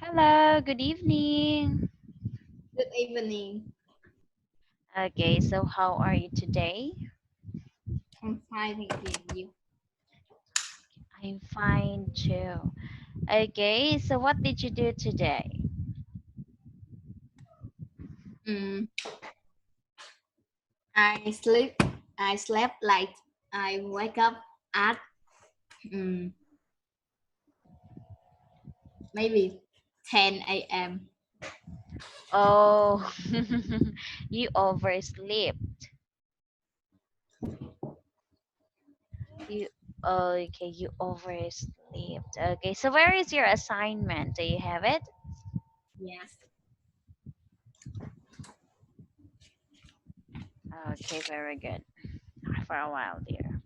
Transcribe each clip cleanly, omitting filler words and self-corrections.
Hello, good evening. Good evening. Okay, so how are you today? I'm fine, thank you. I'm fine too. Okay, so what did you do today? Mm, I sleep. I slept late. I wake up at mm, maybe 10 a.m. Oh, you oversleep. You okay, you overslept. Okay, so where is your assignment? Do you have it? Yes. Okay, very good. For a while, dear.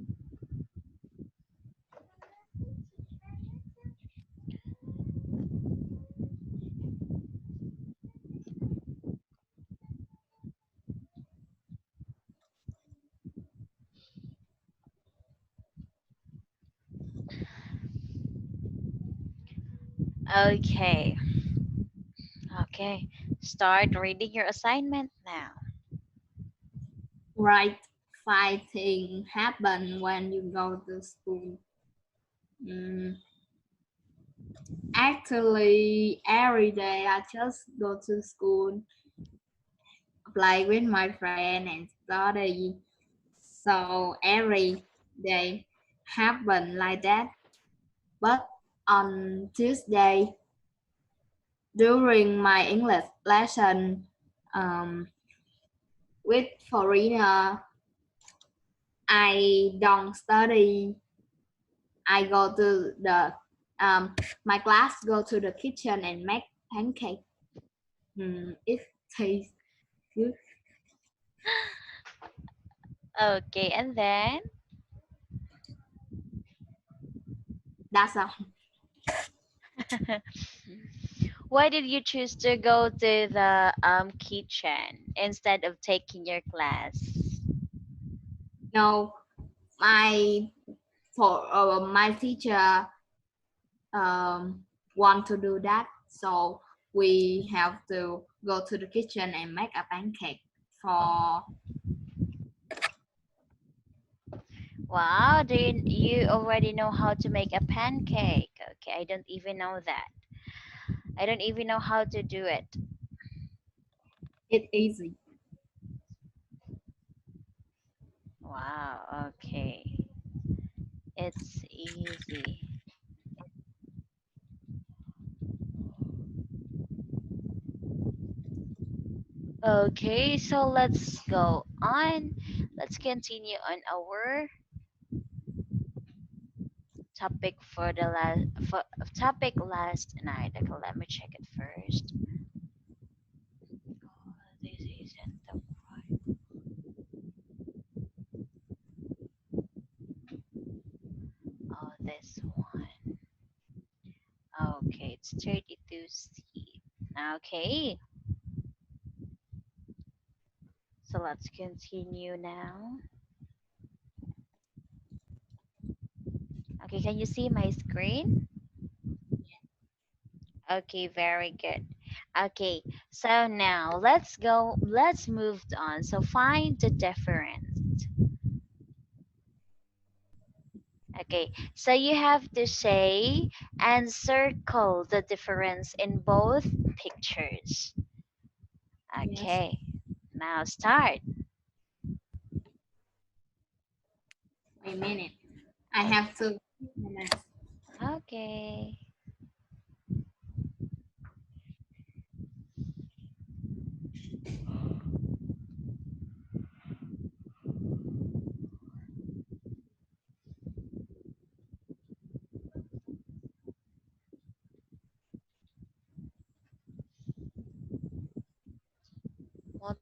Okay. Okay. Start reading your assignment now. Right. Fighting happen when you go to school. Mm, Actually, every day I just go to school, play with my friend, and study. So every day happen like that. But on Tuesday, during my English lesson with foreigner, I don't study. I go to the my class, go to the kitchen and make pancake. It tastes good. Okay, and then That's all. why did you choose to go to the kitchen instead of taking your class? No, my my teacher want to do that, so we have to go to the kitchen and make a pancake for. Wow, you already know how to make a pancake? Okay, I don't even know that. I don't even know how to do it. It's easy. Wow, okay. It's easy. Okay, so let's go on. Let's continue on our topic for the last for topic last night. Okay, let me check it first. This isn't the one. Oh, this one. Okay, it's 32C. Okay, so let's continue now. Okay, can you see my screen? Okay, very good. Okay, so now let's move on. So find the difference. Okay, so you have to say and circle the difference in both pictures. Yes. Okay, now start. Wait a minute. I have to. Okay. What?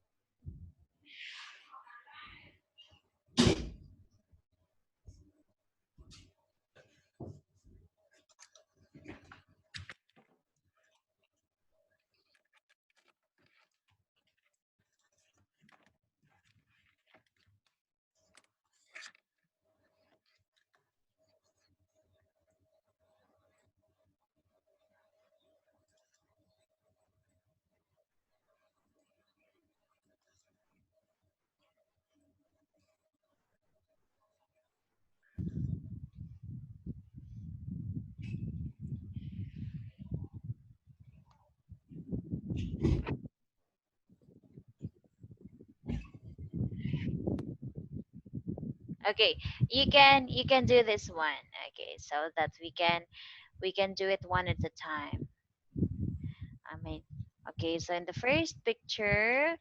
Okay, you can do this one. Okay, so that we can do it one at a time. I mean, okay, so in the first picture,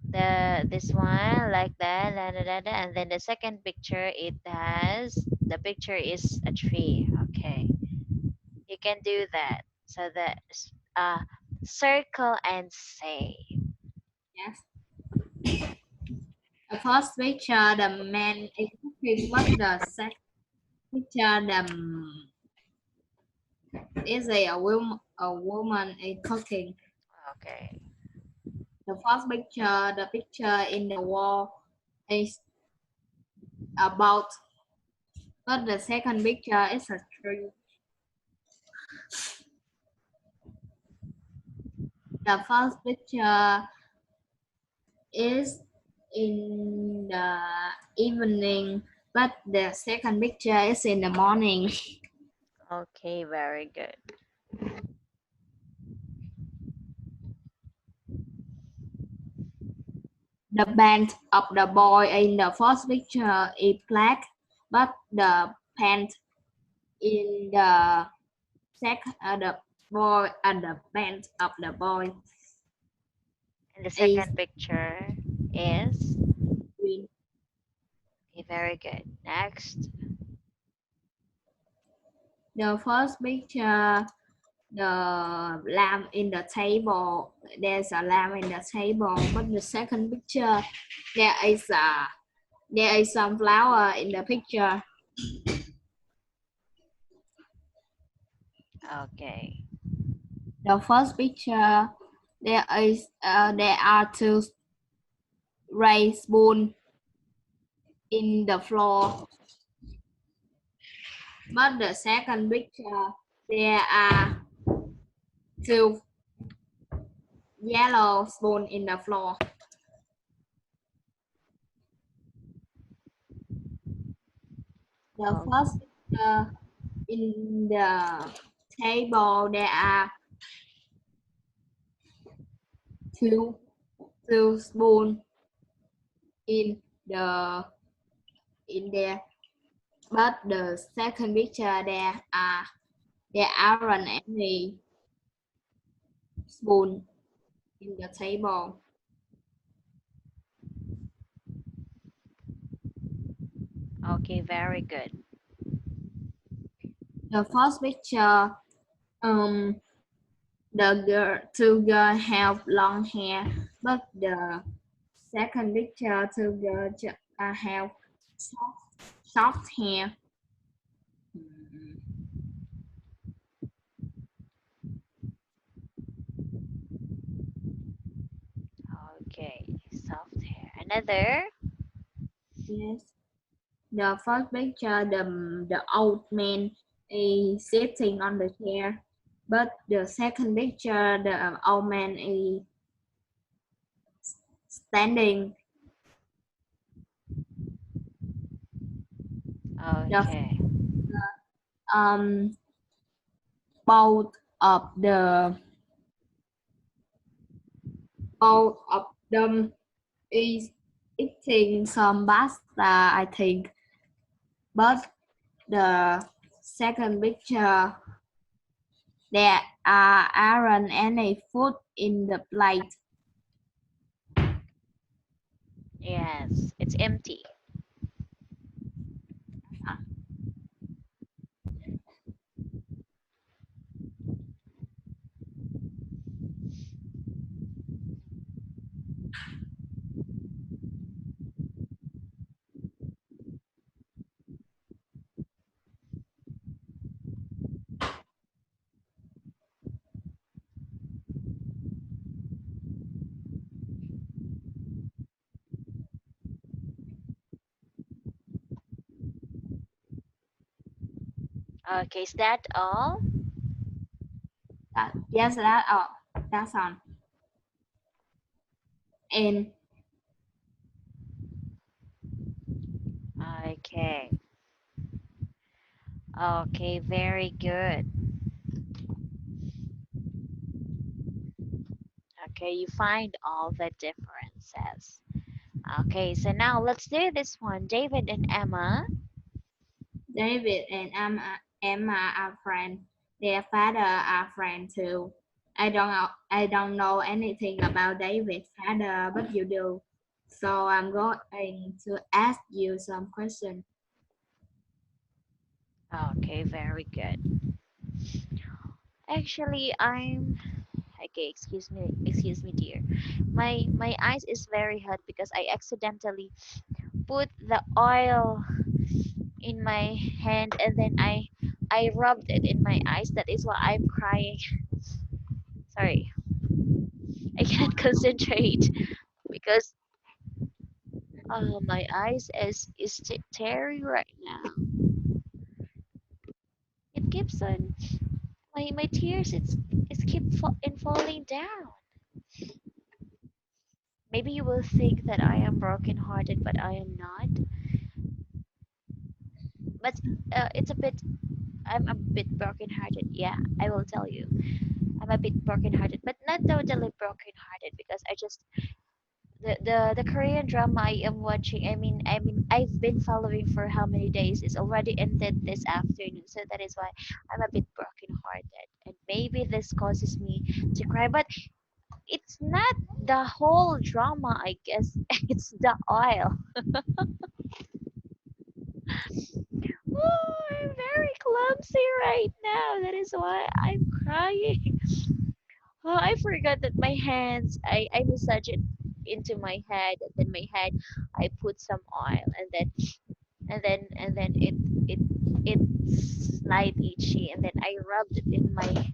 this one like that, da, da, da, da, and then the second picture, the picture is a tree. Okay, you can do that. So uh circle and say. Yes. The first picture, the man is cooking, but the second picture, is a woman is cooking. Okay. The first picture, the picture in the wall is about, but the second picture is a tree. The first picture is in the evening, but the second picture is in the morning. Okay, very good. The band of the boy in the first picture is black, but the pants in the the boy and the band of the boy And the is second picture is green. okay, very good. Next. The first picture, the lamp in the table. There's a lamp in the table, but the second picture, there is a there is some flower in the picture. Okay. The first picture, there are two rice spoon in the floor, but the second picture, there are two yellow spoon in the floor. The Oh, first picture, in the table, there are two two spoon in the in there, but the second picture, there aren't any spoon in the table. okay, very good. The first picture, um two girls have long hair, but the second picture, two girls have soft hair. Okay, soft hair. Another. Yes. The first picture, the old man is sitting on the chair, but the second picture, the old man is standing. The Okay. um both of the both of them is eating some pasta, I think. But the second picture, there aren't any food in the plate. Yes, it's empty. Okay, is that all? Yes, that's all. And Okay. Okay, very good. Okay, you find all the differences. Okay, so now let's do this one. David and Emma. David and Emma are friends. Their father are friends too. I don't know anything about David's father, but you do. So I'm going to ask you some questions. Okay, very good. Actually, I'm okay. Excuse me, dear. My eyes is very hot because I accidentally put the oil in my hand and then I rubbed it in my eyes. That is why I'm crying. Sorry, I can't concentrate because my eyes is tearing right now. It keeps on my tears. It's keep falling down. Maybe you will think that I am broken-hearted, but I am not. But it's a bit. I'm a bit broken-hearted. Yeah, I will tell you. I'm a bit broken-hearted, but not totally broken-hearted because I just the Korean drama I am watching. I mean I've been following for how many days? It's already ended this afternoon, so that is why I'm a bit broken-hearted, and maybe this causes me to cry. But it's not the whole drama, I guess. It's the oil. Oh, I'm very clumsy right now. That is why I'm crying. Oh, I forgot that my hands, I massage it into my head, and then my head, I put some oil, and then it it's slight itchy, and then I rubbed it in my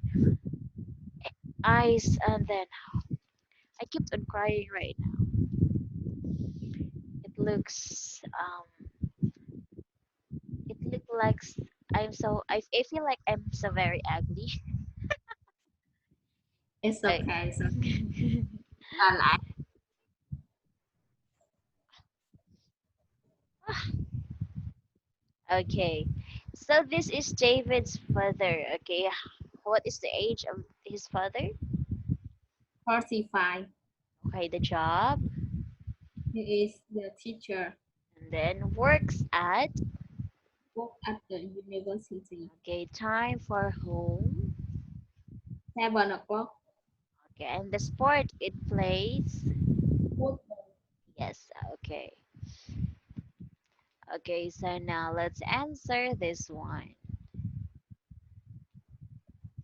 eyes, and then I kept on crying right now. It looks it look like I feel like I'm so very ugly. It's I, okay. It's okay. I like okay, so this is David's father. Okay, what is the age of his father? 45. Okay, the job, He is the teacher. and then works at. Work at the university. Okay, time for home. 7 o'clock. Okay, and the sport it plays. Football. Yes, okay. Okay, so now let's answer this one.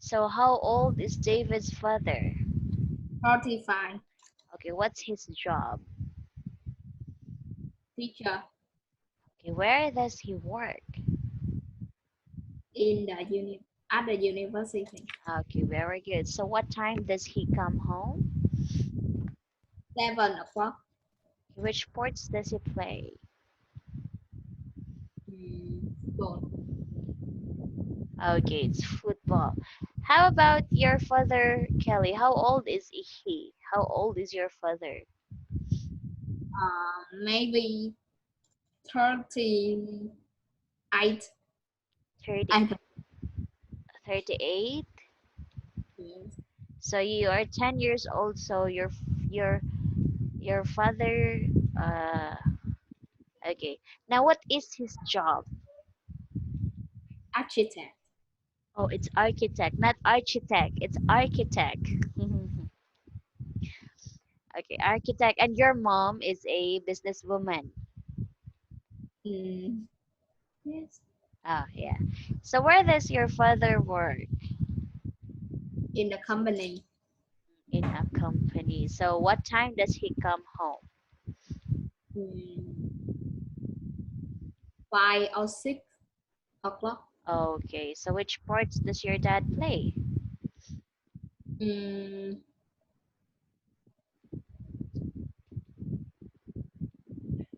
So, how old is David's father? 45. Okay, what's his job? Teacher Okay, where does he work? in the at the university. Okay, very good. So, what time does he come home? 7 o'clock. Which sports does he play? Football. Okay, it's football. How about your father, Kelly? How old is he? How old is your father? Maybe 38. 30, I don't 38. know. So you are 10 years old. So your your father. Uh, okay. Now, what is his job? Architect. Oh, it's architect, not architect. It's architect. Okay, architect. And your mom is a businesswoman. Mm, yes. Oh, yeah. So where does your father work? In the company. In a company. So what time does he come home? Mm, 5 or 6 o'clock. Okay, so which parts does your dad play? Mm,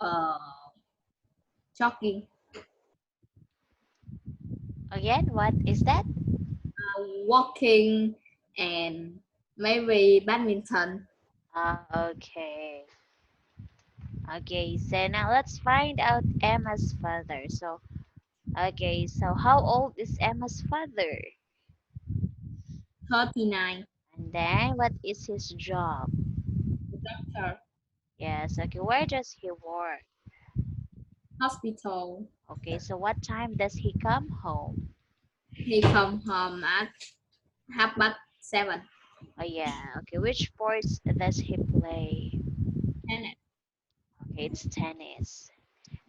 uh, jogging, Again, what is that? walking, and maybe badminton. Okay. Okay, so now let's find out Emma's father. So, okay, so how old is Emma's father? 39. And then what is his job? Doctor. Yes, okay, where does he work? Hospital. Okay, so what time does he come home? He come home at 7:30. Oh, yeah, okay, which sports does he play? Tennis. Okay, it's tennis.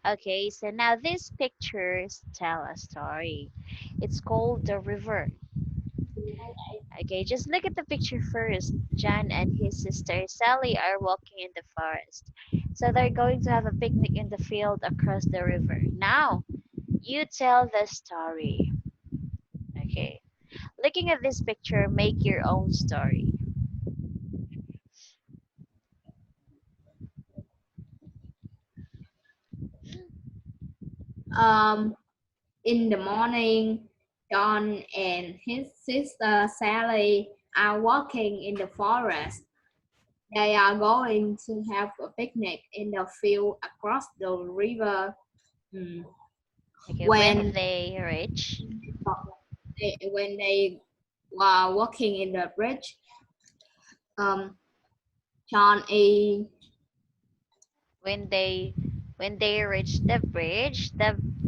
Okay, so now these pictures tell a story. It's called The River. Okay, just look at the picture first. John and his sister Sally are walking in the forest. So they're going to have a picnic in the field across the river. Now, you tell the story. Okay. Looking at this picture, make your own story. Um, in the morning, John and his sister Sally are walking in the forest. They are going to have a picnic in the field across the river. Mm. Okay, when When they reach, they were walking in the bridge, um, John when they when they reach the bridge,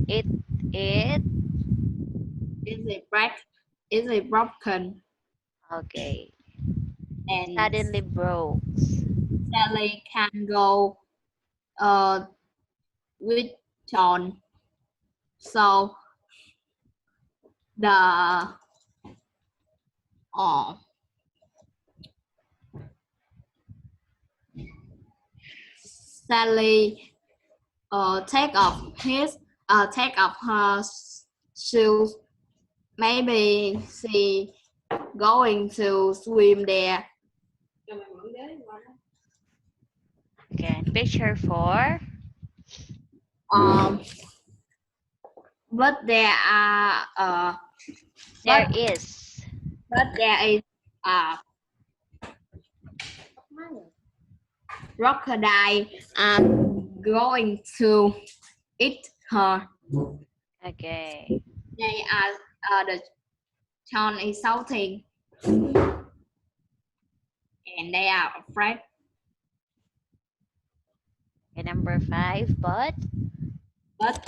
it it is a break is a broken, okay and suddenly broke. Sally can go uh with John. So the uh, Sally take off her shoes. Maybe she going to swim there. Okay, picture four. Um, but there are There but is. there is a crocodile going to eat her. Okay. They are the town is shouting and they are afraid. Okay, number five, but But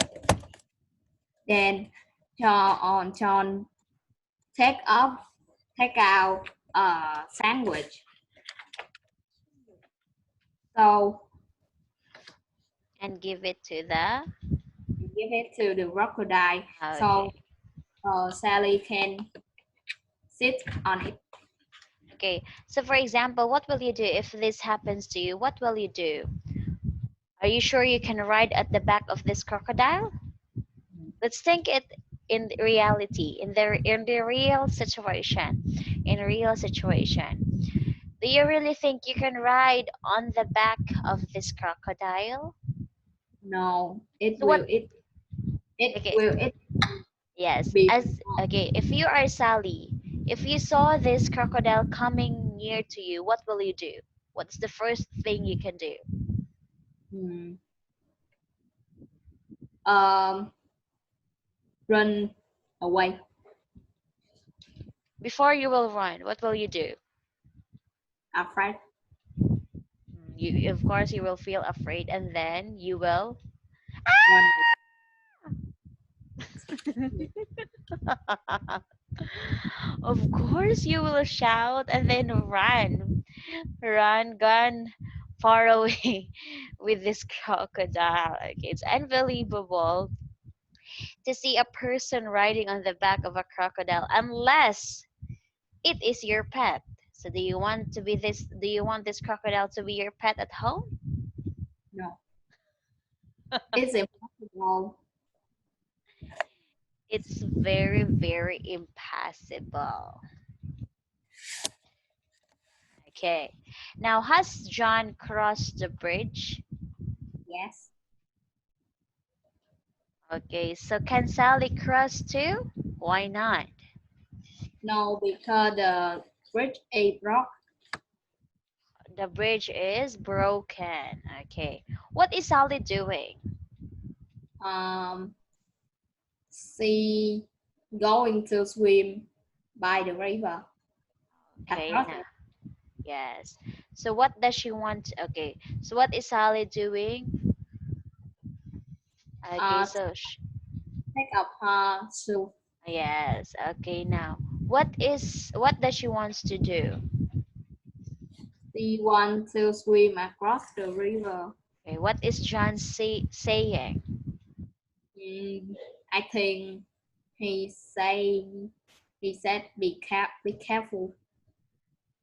then John take up take out a sandwich. So and give it to the give it to the crocodile. So okay. Sally can sit on it. Okay. So for example, what will you do if this happens to you? What will you do? Are you sure you can ride at the back of this crocodile? Let's think it in reality, in the real situation. In real situation. Do you really think you can ride on the back of this crocodile? No, it So what will eat. It Okay. will it Yes. be As okay, if you are Sally, if you saw this crocodile coming near to you, what will you do? What's the first thing you can do? mm, um run away, Before you will run, what will you do? afraid, You, of course, you will feel afraid, and then you will. run. Of course, you will shout and then run, run, gun far away with this crocodile. Okay, it's unbelievable to see a person riding on the back of a crocodile, unless it is your pet. So, do you want to be this? Do you want this crocodile to be your pet at home? No, it's impossible. It's very, very impossible. Okay. Now, has John crossed the bridge? Yes. Okay, so can Sally cross too? Why not? No, because the bridge is broke. The bridge is broken. Okay. What is Sally doing? Um, she going to swim by the river Okay, across now. it. Yes. So what does she want? Okay. So what is Sally doing? Okay, To so take up her shoe. yes. Okay, now. What does she wants to do? She want to swim across the river. Okay, what is John saying? Mm, I think he said be careful.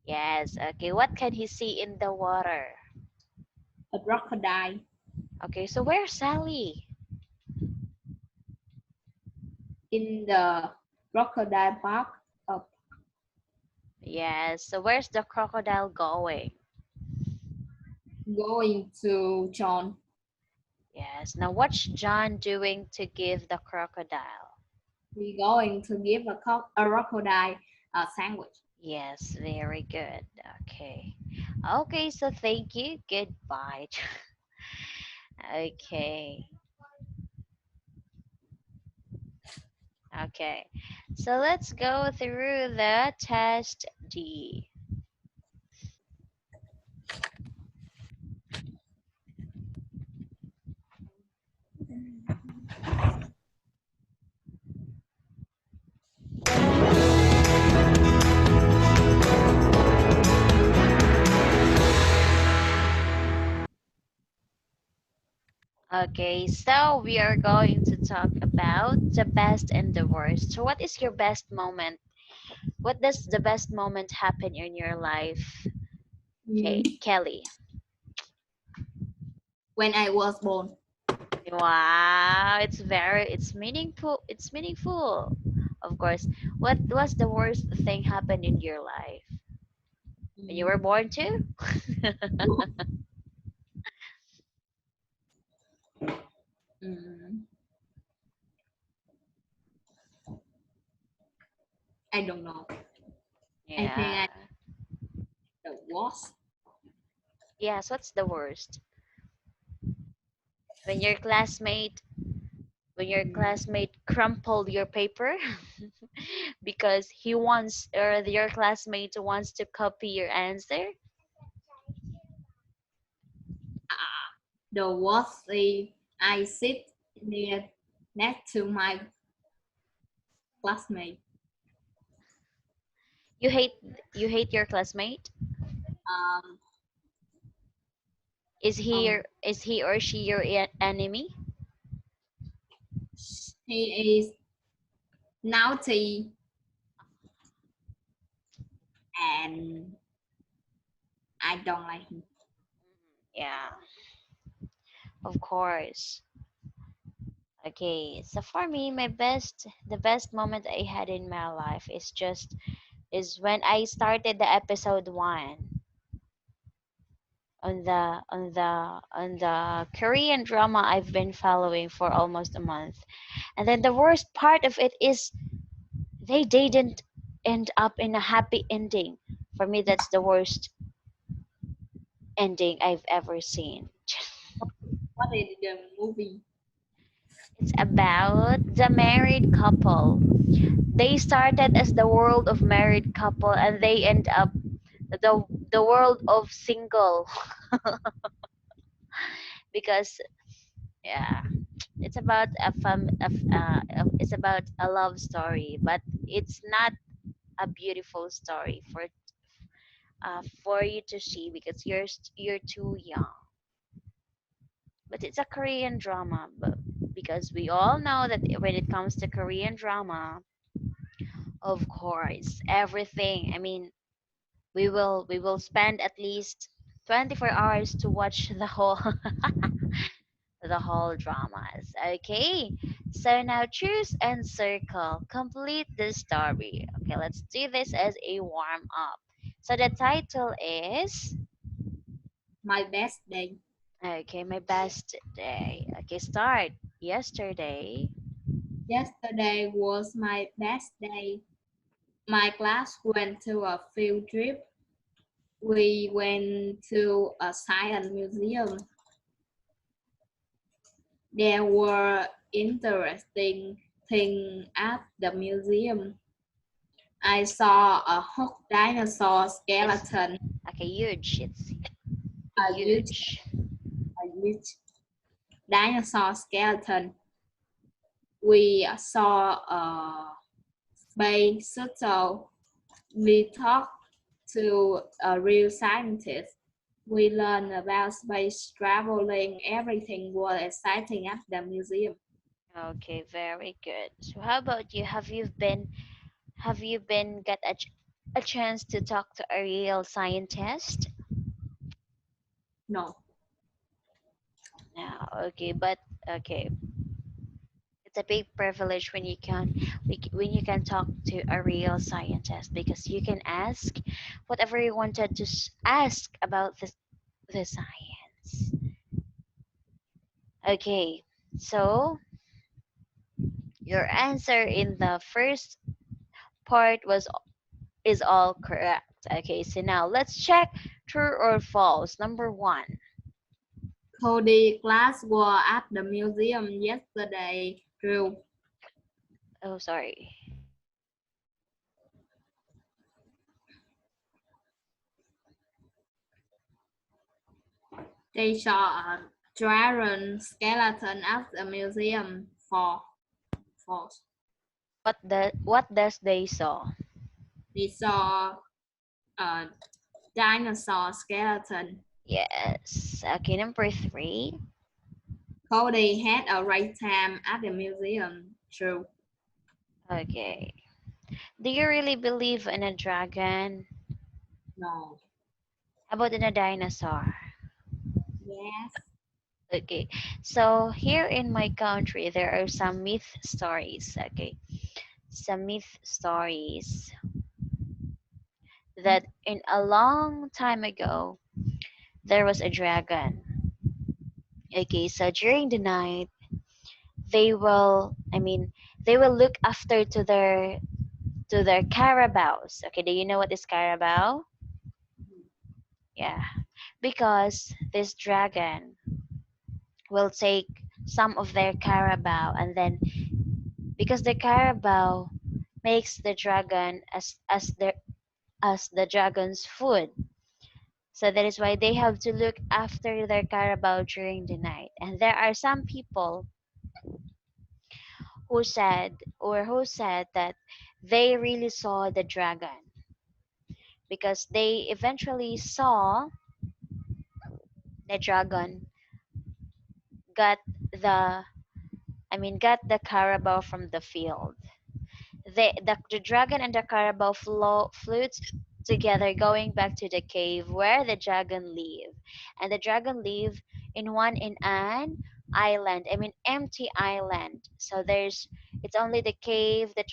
Yes. Okay, what can he see in the water? A crocodile Okay, so where's Sally? in the crocodile park of Yes. So where's the crocodile going? going to John. Yes. Now what's John doing to give the crocodile? We going to give a crocodile a sandwich. Yes, very good. Okay. Okay, so thank you. Goodbye. Okay. Okay. So let's go through the test D. Okay, so we are going to talk about the best and the worst. So what is your best moment? What does the best moment happen in your life? Okay, Mm, Kelly. when I was born. Wow, it's meaningful. It's meaningful. Of course. What was the worst thing happened in your life? When you were Mm, born too? mm, I don't know. I think Yeah. I the was Yes, what's the worst? When your classmate when your mm, classmate crumpled your paper because he wants or your classmate wants to copy your answer. the was the I sit near next to my classmate. You hate you hate your classmate? Um, Is he or she your enemy? he is naughty and I don't like him. Yeah, of course. Okay, so for me, the best moment I had in my life is when I started the episode 1. on the Korean drama I've been following for almost a month. And then the worst part of it is they didn't end up in a happy ending. For me, that's the worst ending I've ever seen. What is the movie? It's about the married couple. They started as the world of married couple and they end up the world of single because yeah, it's about it's about a love story, but it's not a beautiful story for you to see because you're too young. But it's a Korean drama, but because we all know that when it comes to Korean drama, of course, everything. I mean, we will spend at least 24 hours to watch the whole the whole dramas. Okay, so now choose and circle. Complete the story. Okay, let's do this as a warm up. So the title is My best day. okay, my best day. Okay, start. Yesterday. Yesterday was my best day. My class went to a field trip. We went to a science museum. There were interesting things at the museum. I saw a hooked dinosaur It's skeleton, okay, huge. It's a huge, huge. a huge dinosaur skeleton. We saw a space shuttle. We talked to a real scientist. We learned about space traveling. Everything was exciting at the museum. Okay, very good. So how about you? Have you been get a chance to talk to a real scientist? No, No. Okay, but okay, it's a big privilege when when you can talk to a real scientist because you can ask whatever you wanted to ask about the science. Okay, so your answer in the first part was is all correct. Okay, so now let's check true or false. Number one. Cody class was at the museum yesterday. True. Oh, sorry. They saw a dragon skeleton at the museum. For false. What does they saw? We saw a dinosaur skeleton. Yes. Okay, number three. Cody had a right time at the museum. True. Okay. Do you really believe in a dragon? No. How about in a dinosaur? Yes. Okay. So here in my country, there are some myth stories. Okay. Some myth stories that in a long time ago, there was a dragon. Okay. So during the night, they will look after to their carabaos. Okay, do you know what is carabao? Yeah, because this dragon will take some of their carabao, and then because the carabao makes the dragon as the dragon's food, so that is why they have to look after their carabao during the night. And there are some people who said that they really saw the dragon because they eventually saw the dragon got the got the carabao from the field. The dragon and the carabao flew together going back to the cave where the dragon lived. And the dragon lived in an island, empty island. So it's only the cave, the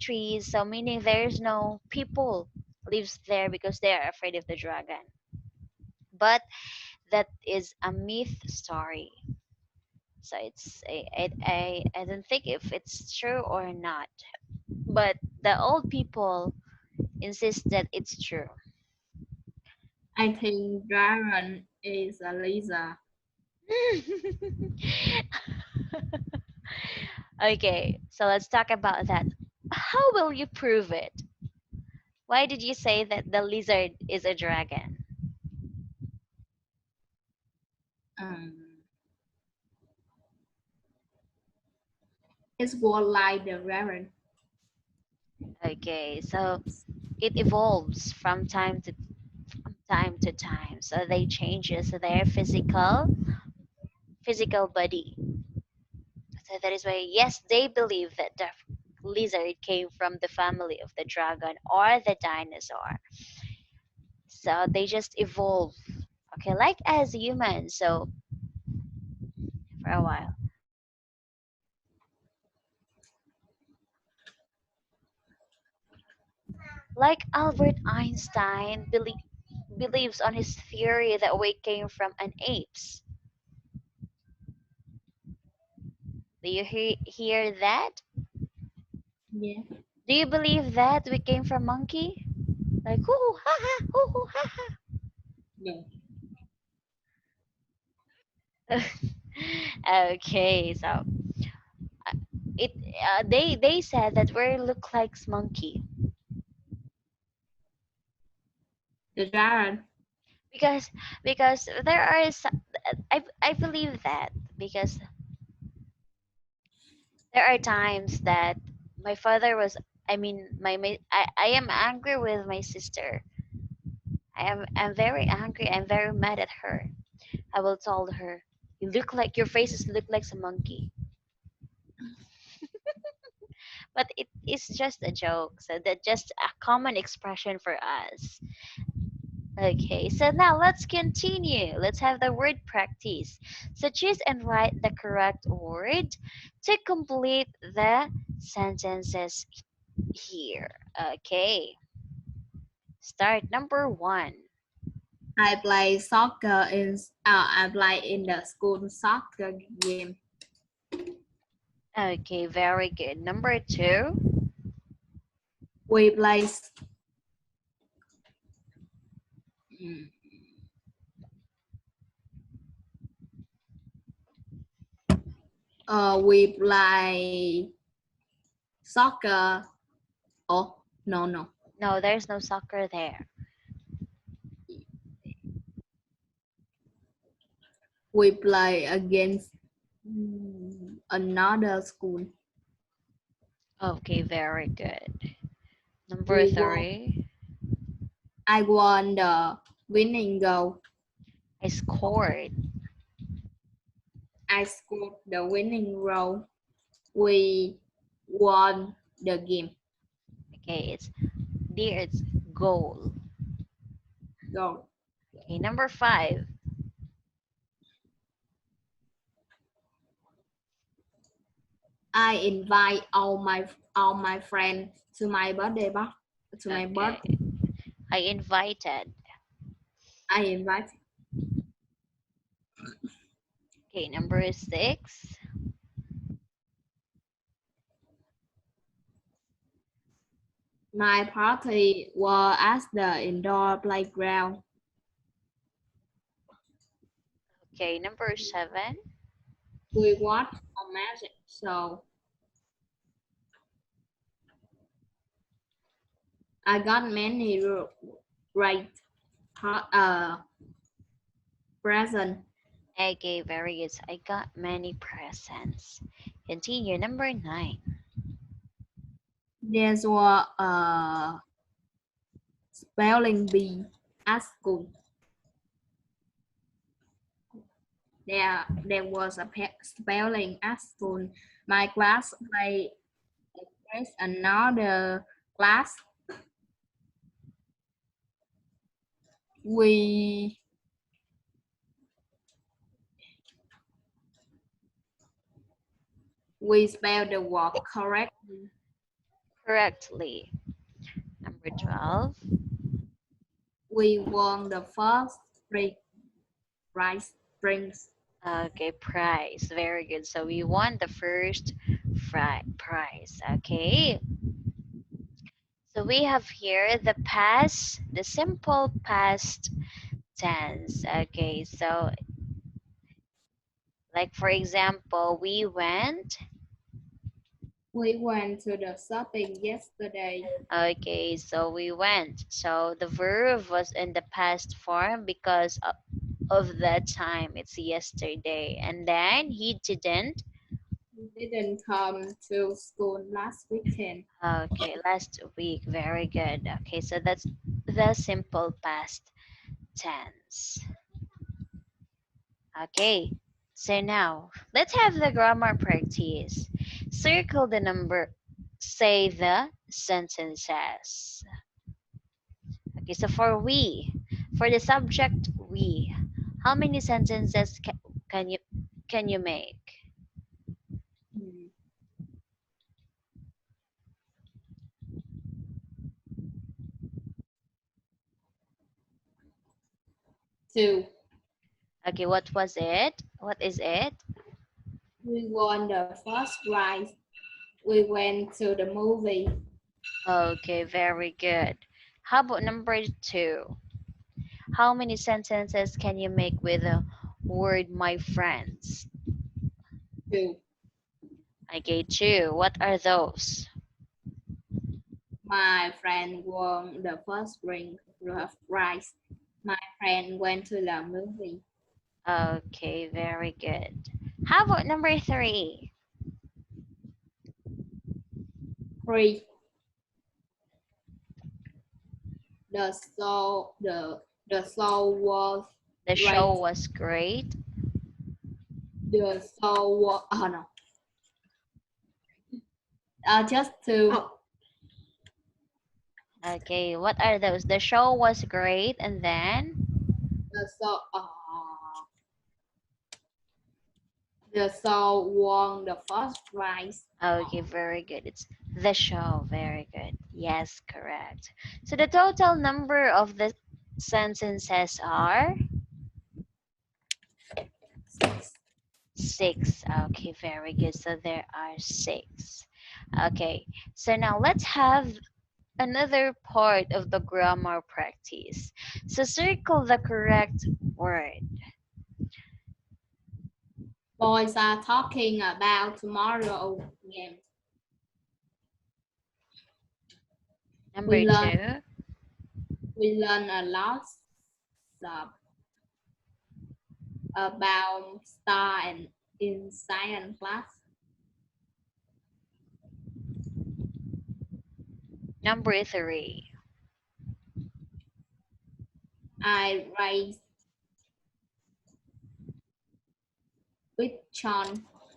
trees, so meaning there's no people lives there because they are afraid of the dragon. but that is a myth story. So I don't think if it's true or not, but the old people insist that it's true. I think dragon is a lizard. Okay, so let's talk about that. How will you prove it? Why did you say that the lizard is a dragon? Um, it's what like the dragon. Okay, so it evolves from time to time. So they changes their physical body. So that is why yes, they believe that the lizard came from the family of the dragon or the dinosaur. So they just evolve. Okay, like as humans. So for a while. Like Albert Einstein believes on his theory that we came from an apes. Do you hear that? Yeah. Do you believe that we came from monkey? Like hoo ha ha hoo ha No. ha. Okay, so it they said that we look like monkey The dragon. because there are I believe that because there are times that my father was I mean I am angry with my sister. I'm very angry. I'm very mad at her. I will tell her, "You look like your faces look like a monkey," but it is just a joke. So that just a common expression for us. Okay, so now let's continue. Let's have the word practice. So choose and write the correct word to complete the sentences here. Okay, start number one. I play soccer I play in the school soccer game. Okay, very good. Number two. We play mm, we play soccer. Oh no. No, there's no soccer there. We play against another school. Okay, very good. Number We won. three. I won the winning goal. I scored. I scored the winning goal. We won the game. Okay, it's there. It's goal. Goal. Okay, number five. I invite all my friends to my birthday to my Okay, birthday. I invited. I invite Okay, number six. my party was at the indoor playground. Okay, number seven. We watched a magic show. I got many great present. Okay, very good. So I got many presents. Continue. Number nine. There's was a spelling bee at school. There was a spelling at school. My class played against another class. We we spelled the word correctly. Correctly. Number 12. We won the first prize. rice drinks. Okay, prize. Very good. So we won the first prize. Okay. So we have here the past, the simple past tense. Okay, so like for example, we went. We went to the shopping yesterday. Okay, so we went. So the verb was in the past form because of that time. It's yesterday. And then he didn't. We didn't come to school last weekend. Okay, last week. Very good. Okay, so that's the simple past tense. Okay, so now let's have the grammar practice. Circle the number, say the sentences. Okay, so for the subject we, how many sentences can you can you make? Hmm. Two. Okay, what was it? What is it? We won the first prize. We went to the movie. Okay, very good. How about number two? How many sentences can you make with the word my friends? Two. Okay, two. What are those? My friend won the first prize. My friend went to the movie. Okay, very good. How about number three? Three. The show was The show great. was great. The show was oh no. Just two. Okay, what are those? The show was great, and then The show won the first prize. okay, very good. It's the show, very good. Yes, correct. So the total number of the sentences are six. Okay, very good. So there are six. Okay, so now let's have another part of the grammar practice. So circle the correct word. Boys are talking about tomorrow game. We Number learn two, we learn a lot uh, about star and in science class. number three. I raised with John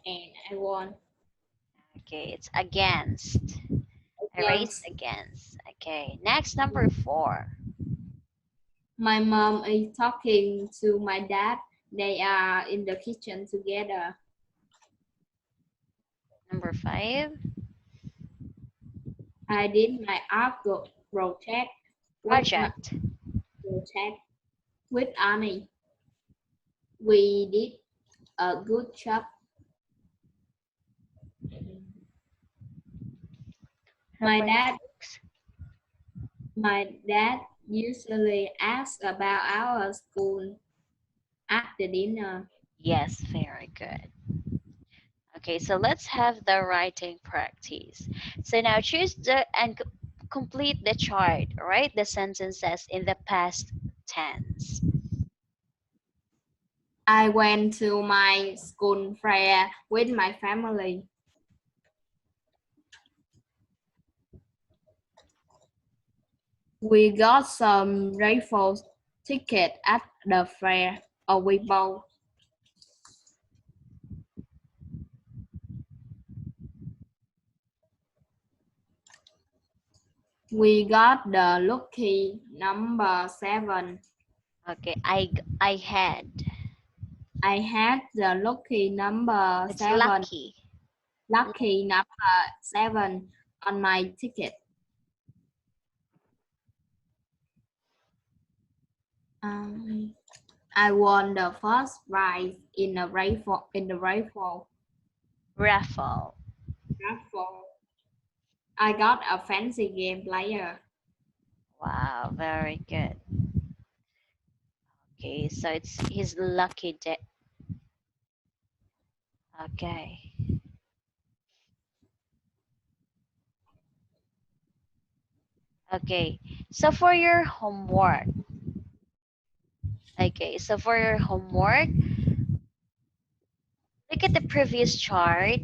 and I won Okay, it's against. Erase against. against. Okay, next number four. My mom is talking to my dad. They are in the kitchen together. Number five, I did my art project with my project. project with Annie. We did a good job. My Number dad, six. my dad usually asks about our school at the dinner. Yes, very good. Okay, so let's have the writing practice. So now choose the and complete the chart. Write the sentences in the past tense. I went to my school fair with my family. We got some raffle ticket at the fair. We bought. We got the lucky number 7. Okay, I had. I had the It's lucky. lucky number 7 on my ticket. Um, I won the first prize in a raffle. Raffle. Raffle. I got a fancy game player. Wow, very good. Okay, so it's his lucky day. Okay. Okay. So for your homework. Okay, so for your homework, look at the previous chart.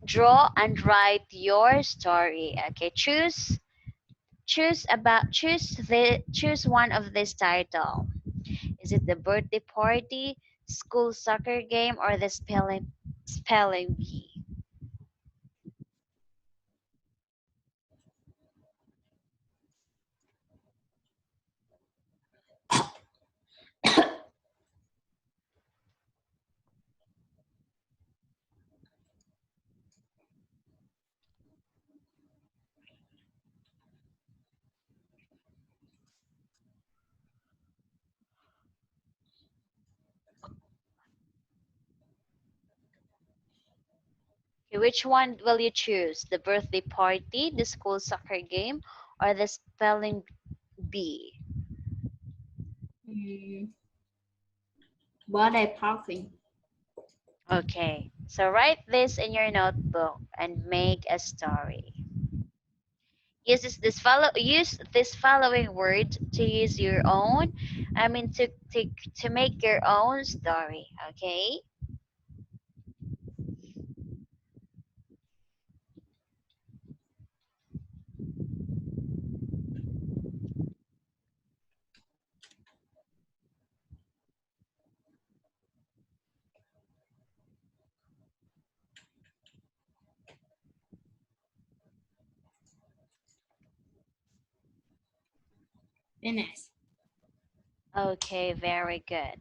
Draw and write your story. Okay, choose one of this title. Is it the birthday party, school soccer game, or the spelling bee? Okay, which one will you choose? The birthday party, the school soccer game, or the spelling bee? Mm, birthday party. Okay, so write this in your notebook and make a story. Use this following word to use your own. I mean to make your own story. Okay. Finish. Okay. Very good.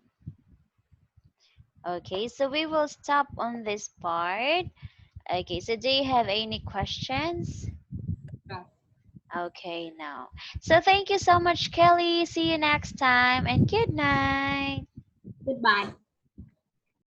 Okay. So we will stop on this part. Okay. So do you have any questions? No. Okay. Now. So thank you so much, Kelly. See you next time and good night. Goodbye.